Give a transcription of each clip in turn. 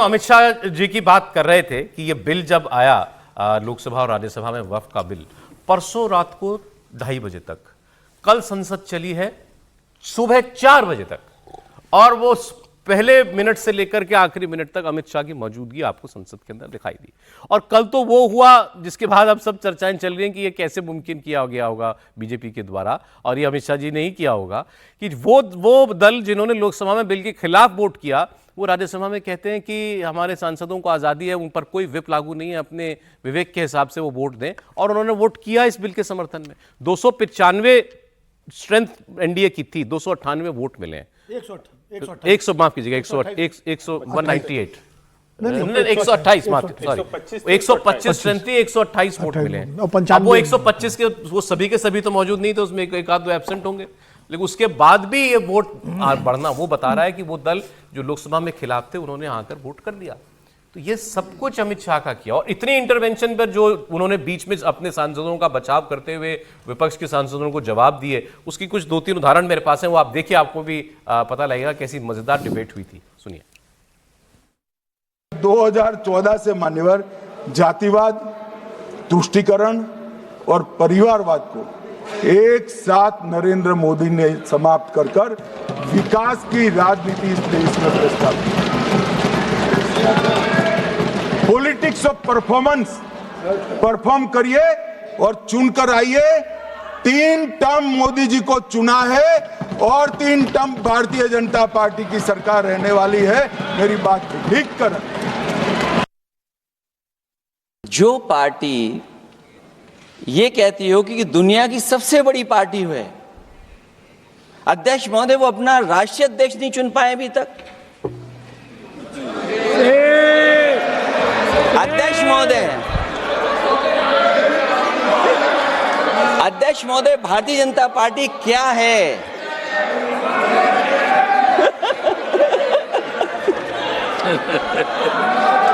अमित शाह जी की बात कर रहे थे कि ये बिल जब आया लोकसभा और राज्यसभा में वक्फ का बिल परसों रात को 2:30 बजे तक, कल संसद चली है सुबह 4 बजे तक, और वो पहले मिनट से लेकर के आखिरी मिनट तक अमित शाह की मौजूदगी आपको संसद के अंदर दिखाई दी। और कल तो वो हुआ जिसके बाद अब सब चर्चाएं चल रही हैं कि ये कैसे मुमकिन किया गया होगा बीजेपी के द्वारा, और ये अमित शाह जी ने ही किया होगा कि वो दल जिन्होंने लोकसभा में बिल के खिलाफ वोट किया वो राज्यसभा में कहते हैं कि हमारे सांसदों को आज़ादी है, उन पर कोई विप लागू नहीं है, अपने विवेक के हिसाब से वो वोट दें। और उन्होंने वोट किया इस बिल के समर्थन में। 295 स्ट्रेंथ एनडीए की थी, 298 वोट मिले हैं। 100 माफ कीजिएगा, 198 128 माफ सॉरी 125 स्ट्रेंथ थी, 128 वोट मिले हैं। अब वो 125 के वो सभी के सभी तो मौजूद नहीं थे, उसमें एक आध दो एब्सेंट होंगे, लेकिन उसके बाद भी ये वोट बढ़ना वो बता रहा है कि वो दल जो लोकसभा में खिलाफ थे उन्होंने आकर वोट कर दिया। तो ये सब कुछ अमित शाह का किया, और इतनी इंटरवेंशन पर जो उन्होंने बीच में अपने सांसदों का बचाव करते हुए विपक्ष के सांसदों को जवाब दिए, उसकी कुछ 2-3 उदाहरण मेरे पास हैं, वो आप देखिए, आपको भी पता लगेगा कैसी मजेदार डिबेट हुई थी। सुनिए। 2014 से मान्यवर जातिवाद, तुष्टीकरण और परिवारवाद को एक साथ नरेंद्र मोदी ने समाप्त कर विकास की राजनीति इस देश में प्रस्तावित की। पॉलिटिक्स ऑफ परफॉर्मेंस, परफॉर्म करिए और चुनकर आइए। 3 टर्म मोदी जी को चुना है और 3 टर्म भारतीय जनता पार्टी की सरकार रहने वाली है। मेरी बात ठीक कर। जो पार्टी ये कहती हो कि दुनिया की सबसे बड़ी पार्टी है, अध्यक्ष महोदय वो अपना राष्ट्रीय अध्यक्ष नहीं चुन पाए अभी तक। अध्यक्ष महोदय भारतीय जनता पार्टी क्या है?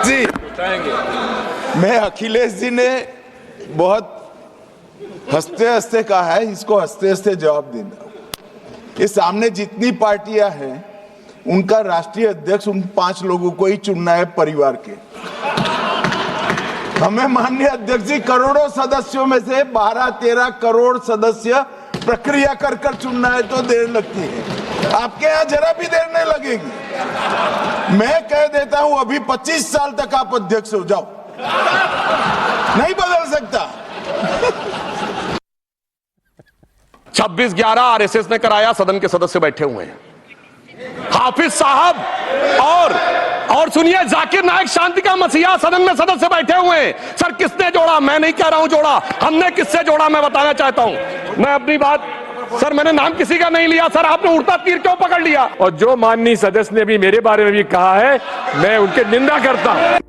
जी मैं अखिलेश जी ने बहुत हंसते हंसते कहा है, इसको हंसते हंसते जवाब देना। ये सामने जितनी पार्टियां हैं उनका राष्ट्रीय अध्यक्ष उन 5 लोगों को ही चुनना है परिवार के। हमें माननीय अध्यक्ष जी करोड़ों सदस्यों में से 12-13 करोड़ सदस्य प्रक्रिया कर चुनना है तो देर लगती है। आपके यहाँ जरा भी देर नहीं लगेगी। मैं कह देता हूं अभी 25 साल तक आप अध्यक्ष हो जाओ, नहीं बदल सकता। 26/11 आरएसएस ने कराया, सदन के सदस्य बैठे हुए हैं। हाफिज साहब और सुनिए, जाकिर नायक शांति का मसीहा सदन में सदस्य बैठे हुए हैं। सर किसने जोड़ा? मैं नहीं कह रहा हूं जोड़ा, हमने किससे जोड़ा मैं बताना चाहता हूं। मैं अपनी बात, सर मैंने नाम किसी का नहीं लिया। सर आपने उड़ता तीर क्यों पकड़ लिया? और जो माननीय सदस्य ने भी मेरे बारे में भी कहा है, मैं उनकी निंदा करता हूं।